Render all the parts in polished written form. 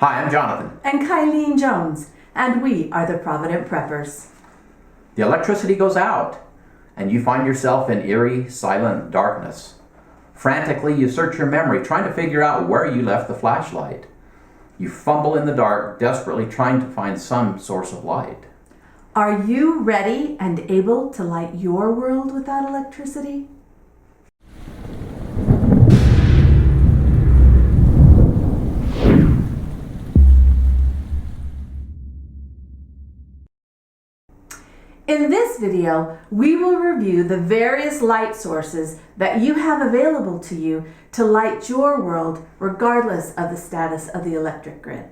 Hi, I'm Jonathan. And Kylene Jones, and we are the Provident Preppers. The electricity goes out, and you find yourself in eerie, silent darkness. Frantically, you search your memory, trying to figure out where you left the flashlight. You fumble in the dark, desperately trying to find some source of light. Are you ready and able to light your world without electricity? In this video, we will review the various light sources that you have available to you to light your world regardless of the status of the electric grid.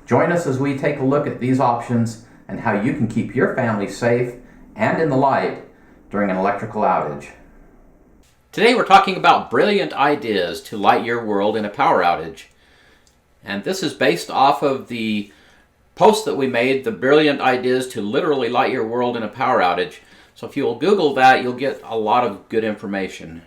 Join us as we take a look at these options and how you can keep your family safe and in the light during an electrical outage. Today we're talking about brilliant ideas to light your world in a power outage. And this is based off of the post that we made, the brilliant ideas to literally light your world in a power outage. So if you'll Google that, you'll get a lot of good information.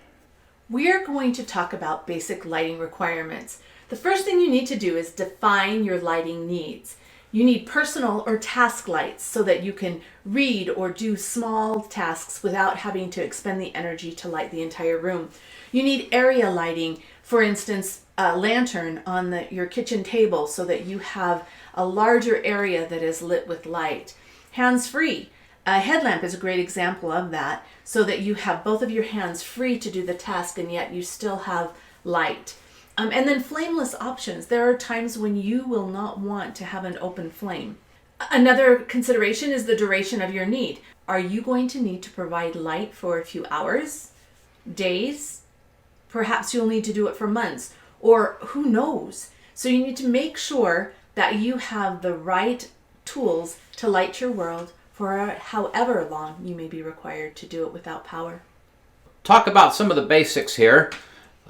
We are going to talk about basic lighting requirements. The first thing you need to do is define your lighting needs. You need personal or task lights so that you can read or do small tasks without having to expend the energy to light the entire room. You need area lighting, for instance, a lantern on your kitchen table so that you have a larger area that is lit with light. Hands-free. A headlamp is a great example of that, so that you have both of your hands free to do the task and yet you still have light. And then flameless options. There are times when you will not want to have an open flame. Another consideration is the duration of your need. Are you going to need to provide light for a few hours, days? Perhaps you'll need to do it for months, or who knows? So you need to make sure that you have the right tools to light your world for however long you may be required to do it without power. Talk about some of the basics here.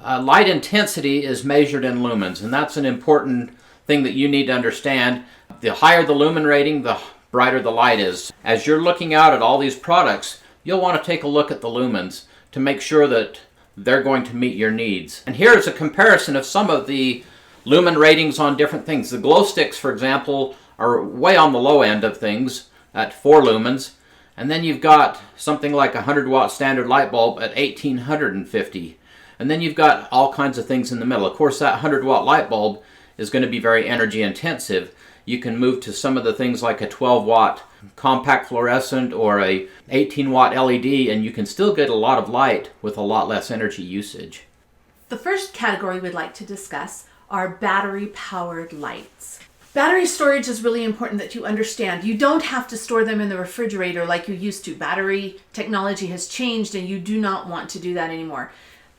Light intensity is measured in lumens, and that's an important thing that you need to understand. The higher the lumen rating, the brighter the light is. As you're looking out at all these products, you'll want to take a look at the lumens to make sure that they're going to meet your needs. And here's a comparison of some of the lumen ratings on different things. The glow sticks, for example, are way on the low end of things at 4 lumens. And then you've got something like a 100-watt standard light bulb at 1850. And then you've got all kinds of things in the middle. Of course, that 100-watt light bulb is going to be very energy intensive. You can move to some of the things like a 12-watt compact fluorescent or a 18-watt LED, and you can still get a lot of light with a lot less energy usage. The first category we'd like to discuss are battery-powered lights. Battery storage is really important that you understand. You don't have to store them in the refrigerator like you used to. Battery technology has changed and you do not want to do that anymore.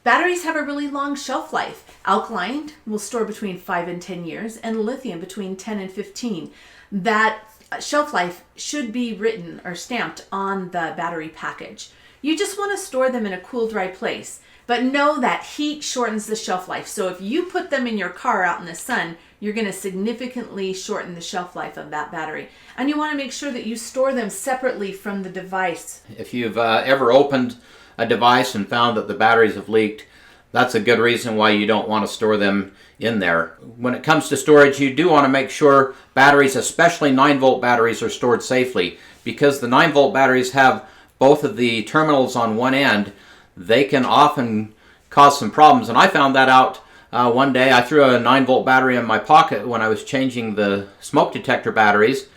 Batteries have a really long shelf life. Alkaline will store between 5 and 10 years, and lithium between 10 and 15. That shelf life should be written or stamped on the battery package. You just want to store them in a cool, dry place, but know that heat shortens the shelf life. So if you put them in your car out in the sun, you're going to significantly shorten the shelf life of that battery. And you want to make sure that you store them separately from the device. If you've ever opened a device and found that the batteries have leaked, that's a good reason why you don't want to store them in there. When it comes to storage, you do want to make sure batteries, especially 9-volt batteries, are stored safely. Because the 9-volt batteries have both of the terminals on one end, they can often cause some problems. And I found that out one day. I threw a 9-volt battery in my pocket when I was changing the smoke detector batteries.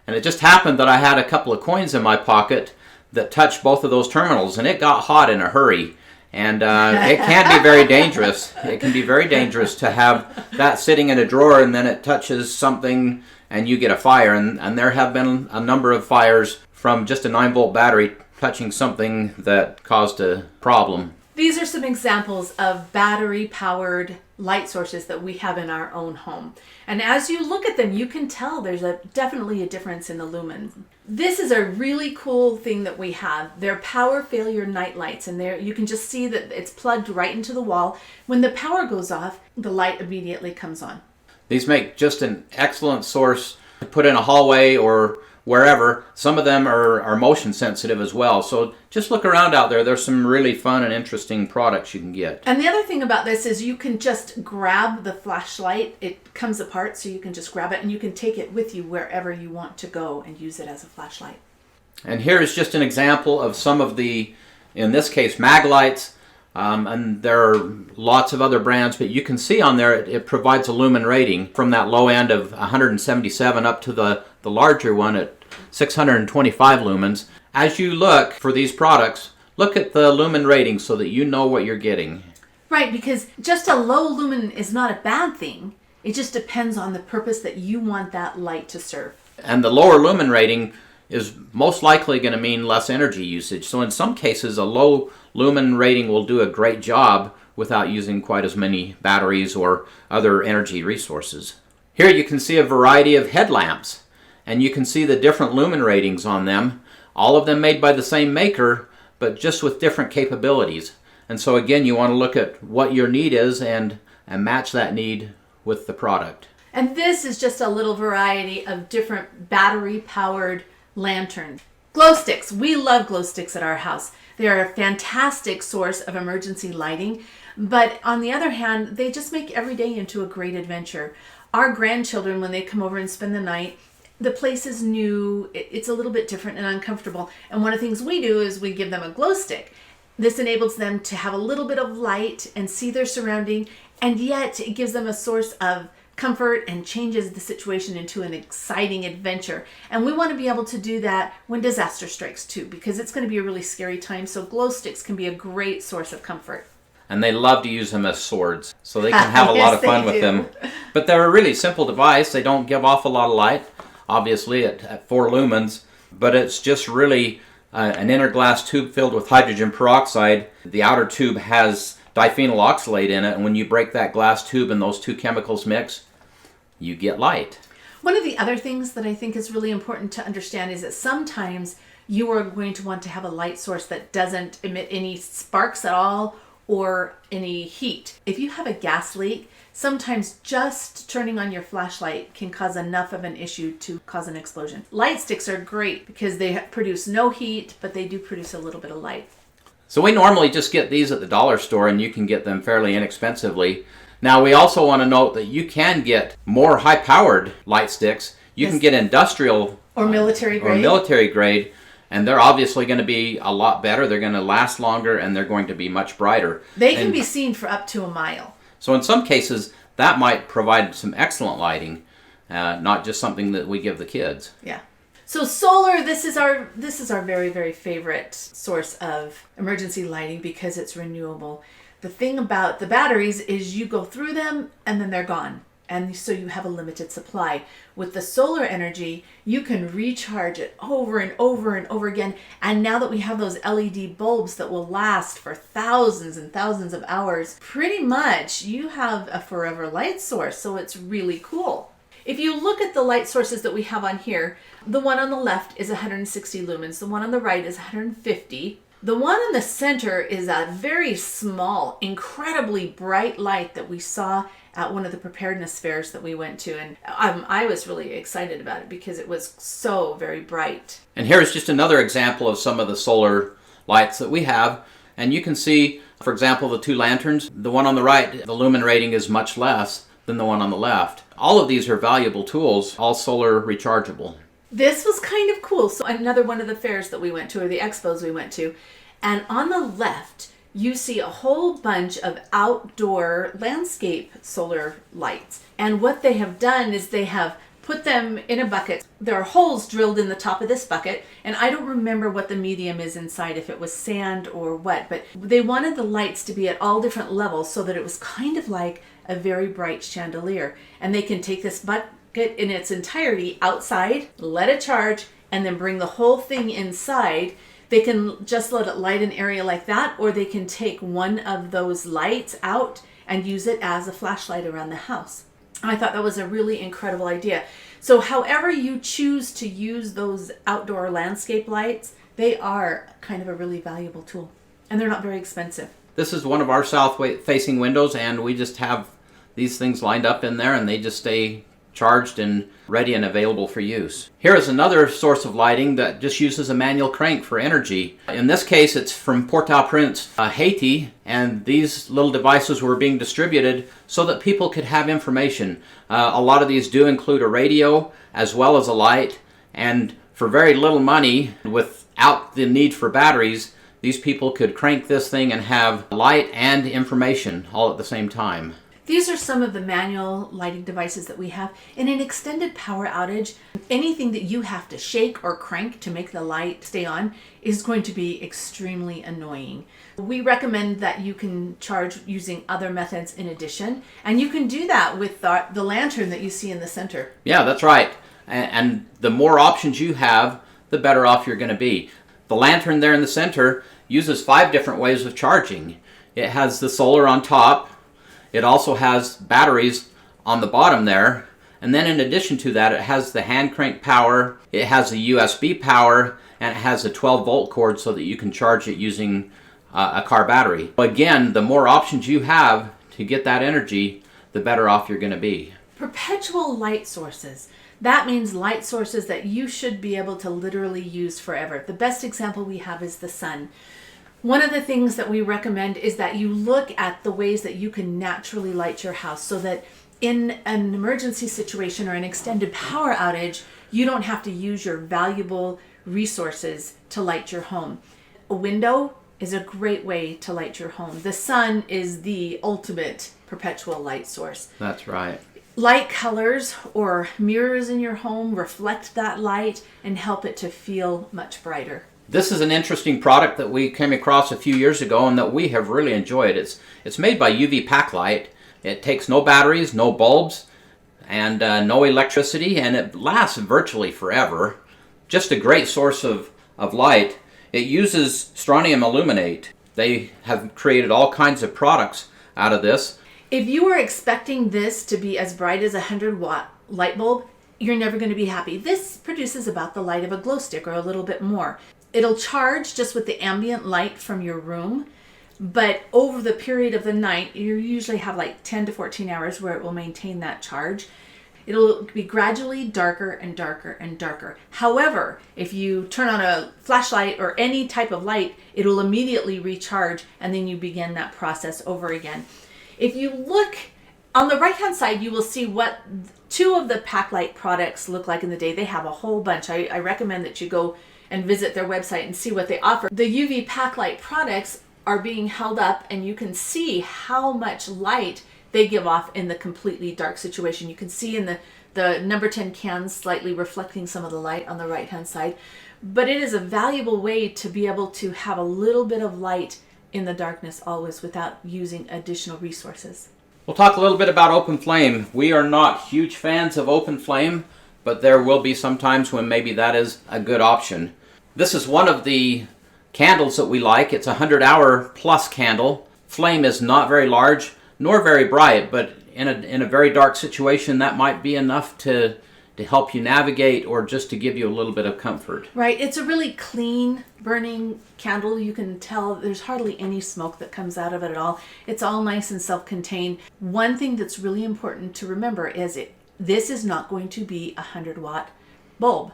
And it just happened that I had a couple of coins in my pocket that touched both of those terminals, and it got hot in a hurry. And it can be very dangerous. It can be very dangerous to have that sitting in a drawer and then it touches something and you get a fire. And there have been a number of fires from just a 9-volt battery touching something that caused a problem. These are some examples of battery-powered light sources that we have in our own home. And as you look at them, you can tell there's definitely a difference in the lumens. This is a really cool thing that we have. They're power failure night lights, and you can just see that it's plugged right into the wall. When the power goes off, the light immediately comes on. These make just an excellent source to put in a hallway or wherever. Some of them are motion sensitive as well. So just look around out there. There's some really fun and interesting products you can get. And the other thing about this is you can just grab the flashlight. It comes apart, so you can just grab it and you can take it with you wherever you want to go and use it as a flashlight. And here is just an example of some of the, in this case, mag lights. And there are lots of other brands, but you can see on there it provides a lumen rating from that low end of 177 up to the larger one at 625 lumens. As you look for these products, look at the lumen rating so that you know what you're getting. Right, because just a low lumen is not a bad thing. It just depends on the purpose that you want that light to serve. And the lower lumen rating is most likely going to mean less energy usage. So in some cases, a low lumen rating will do a great job without using quite as many batteries or other energy resources. Here you can see a variety of headlamps, and you can see the different lumen ratings on them, all of them made by the same maker, but just with different capabilities. And so again, you want to look at what your need is and match that need with the product. And this is just a little variety of different battery-powered lanterns. Glow sticks. We love glow sticks at our house. They are a fantastic source of emergency lighting, but on the other hand, they just make every day into a great adventure. Our grandchildren, when they come over and spend the night, the place is new, it's a little bit different and uncomfortable, and one of the things we do is we give them a glow stick. This enables them to have a little bit of light and see their surrounding, and yet it gives them a source of comfort and changes the situation into an exciting adventure. And we want to be able to do that when disaster strikes too, because it's going to be a really scary time. So glow sticks can be a great source of comfort. And they love to use them as swords, so they can have a lot of fun with them. do. But they're a really simple device. They don't give off a lot of light, obviously at 4 lumens, but it's just really an inner glass tube filled with hydrogen peroxide. The outer tube has diphenyl oxalate in it, and when you break that glass tube and those two chemicals mix, you get light. One of the other things that I think is really important to understand is that sometimes you are going to want to have a light source that doesn't emit any sparks at all or any heat. If you have a gas leak, sometimes just turning on your flashlight can cause enough of an issue to cause an explosion. Light sticks are great because they produce no heat, but they do produce a little bit of light. So we normally just get these at the dollar store, and you can get them fairly inexpensively. Now we also want to note that you can get more high-powered light sticks. You can get industrial or military grade, and they're obviously going to be a lot better. They're going to last longer, and they're going to be much brighter. They can be seen for up to a mile. So in some cases, that might provide some excellent lighting, not just something that we give the kids. Yeah. So solar, this is our very, very favorite source of emergency lighting because it's renewable. The thing about the batteries is you go through them and then they're gone. And so you have a limited supply. With the solar energy, you can recharge it over and over and over again. And now that we have those LED bulbs that will last for thousands and thousands of hours, pretty much you have a forever light source. So it's really cool. If you look at the light sources that we have on here, the one on the left is 160 lumens. The one on the right is 150. The one in the center is a very small, incredibly bright light that we saw at one of the preparedness fairs that we went to. And I was really excited about it because it was so very bright. And here's just another example of some of the solar lights that we have. And you can see, for example, the 2 lanterns. The one on the right, the lumen rating is much less than the one on the left. All of these are valuable tools, all solar rechargeable. This was kind of cool. So another one of the fairs that we went to, or the expos we went to, and on the left, you see a whole bunch of outdoor landscape solar lights. And what they have done is they have put them in a bucket. There are holes drilled in the top of this bucket, and I don't remember what the medium is inside, if it was sand or what, but they wanted the lights to be at all different levels so that it was kind of like a very bright chandelier. And they can take this bucket in its entirety outside, let it charge, and then bring the whole thing inside. They can just let it light an area like that, or they can take one of those lights out and use it as a flashlight around the house. I thought that was a really incredible idea. So however you choose to use those outdoor landscape lights, they are kind of a really valuable tool, and they're not very expensive. This is one of our south-facing windows, and we just have these things lined up in there, and they just stay charged and ready and available for use. Here is another source of lighting that just uses a manual crank for energy. In this case, it's from Port-au-Prince, Haiti, and these little devices were being distributed so that people could have information. A lot of these do include a radio as well as a light, and for very little money, without the need for batteries, these people could crank this thing and have light and information all at the same time. These are some of the manual lighting devices that we have. In an extended power outage, anything that you have to shake or crank to make the light stay on is going to be extremely annoying. We recommend that you can charge using other methods in addition, and you can do that with the lantern that you see in the center. Yeah, that's right. And the more options you have, the better off you're going to be. The lantern there in the center uses 5 different ways of charging. It has the solar on top. It also has batteries on the bottom there, and then in addition to that, it has the hand crank power, it has the USB power, and it has a 12-volt cord so that you can charge it using a car battery. Again, the more options you have to get that energy, the better off you're going to be. Perpetual light sources. That means light sources that you should be able to literally use forever. The best example we have is the sun. One of the things that we recommend is that you look at the ways that you can naturally light your house so that in an emergency situation or an extended power outage, you don't have to use your valuable resources to light your home. A window is a great way to light your home. The sun is the ultimate perpetual light source. That's right. Light colors or mirrors in your home reflect that light and help it to feel much brighter. This is an interesting product that we came across a few years ago and that we have really enjoyed. It's made by PAQLITE. It takes no batteries, no bulbs, and no electricity, and it lasts virtually forever. Just a great source of light. It uses strontium aluminate. They have created all kinds of products out of this. If you are expecting this to be as bright as a 100-watt light bulb, you're never going to be happy. This produces about the light of a glow stick or a little bit more. It'll charge just with the ambient light from your room, but over the period of the night, you usually have like 10 to 14 hours where it will maintain that charge. It'll be gradually darker and darker and darker. However, if you turn on a flashlight or any type of light, it'll immediately recharge, and then you begin that process over again. If you look on the right-hand side, you will see what 2 of the PAQLITE products look like in the day. They have a whole bunch. I recommend that you go and visit their website and see what they offer. The PAQLITE products are being held up, and you can see how much light they give off in the completely dark situation. You can see in the number 10 cans slightly reflecting some of the light on the right-hand side. But it is a valuable way to be able to have a little bit of light in the darkness always without using additional resources. We'll talk a little bit about open flame. We are not huge fans of open flame, but there will be some times when maybe that is a good option. This is one of the candles that we like. It's a 100-hour plus candle. Flame is not very large nor very bright, but in a very dark situation, that might be enough to help you navigate or just to give you a little bit of comfort. Right. It's a really clean burning candle. You can tell there's hardly any smoke that comes out of it at all. It's all nice and self-contained. One thing that's really important to remember is this is not going to be a 100-watt bulb.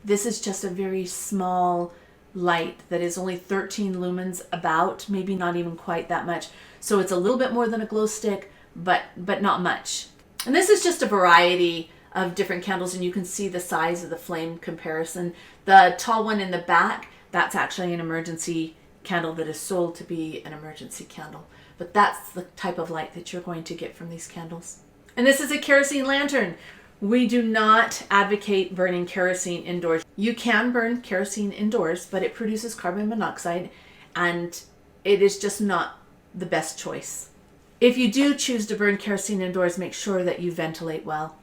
This is just a very small light that is only 13 lumens about, maybe not even quite that much. So it's a little bit more than a glow stick, but not much. And this is just a variety of different candles, and you can see the size of the flame comparison. The tall one in the back, that's actually an emergency candle that is sold to be an emergency candle. But that's the type of light that you're going to get from these candles. And this is a kerosene lantern. We do not advocate burning kerosene indoors. You can burn kerosene indoors, but it produces carbon monoxide, and it is just not the best choice. If you do choose to burn kerosene indoors, make sure that you ventilate well.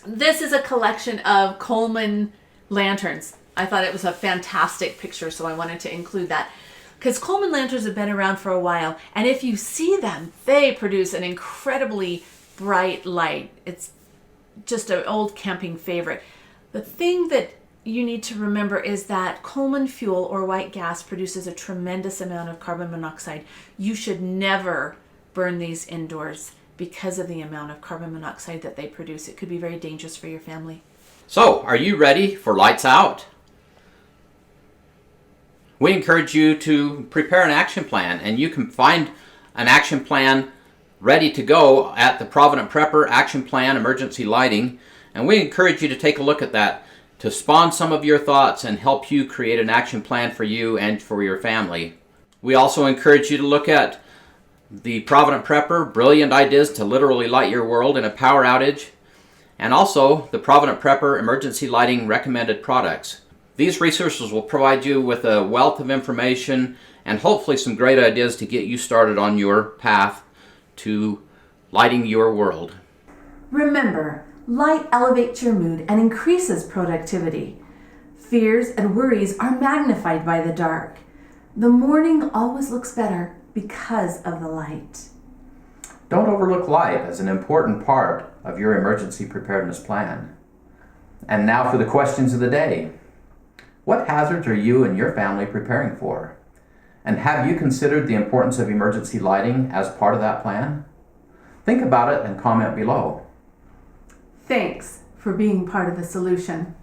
This is a collection of Coleman lanterns. I thought it was a fantastic picture, so I wanted to include that. Because Coleman lanterns have been around for a while, and if you see them, they produce an incredibly bright light. It's just an old camping favorite. The thing that you need to remember is that Coleman fuel or white gas produces a tremendous amount of carbon monoxide. You should never burn these indoors. because of the amount of carbon monoxide that they produce. It could be very dangerous for your family. So, are you ready for lights out? We encourage you to prepare an action plan, and you can find an action plan ready to go at the Provident Prepper Action Plan Emergency Lighting, and we encourage you to take a look at that to spawn some of your thoughts and help you create an action plan for you and for your family. We also encourage you to look at the Provident Prepper, Brilliant Ideas to Literally Light Your World in a Power Outage, and also the Provident Prepper Emergency Lighting Recommended Products. These resources will provide you with a wealth of information and hopefully some great ideas to get you started on your path to lighting your world. Remember, light elevates your mood and increases productivity. Fears and worries are magnified by the dark. The morning always looks better because of the light. Don't overlook light as an important part of your emergency preparedness plan. And now for the questions of the day. What hazards are you and your family preparing for? And have you considered the importance of emergency lighting as part of that plan? Think about it and comment below. Thanks for being part of the solution.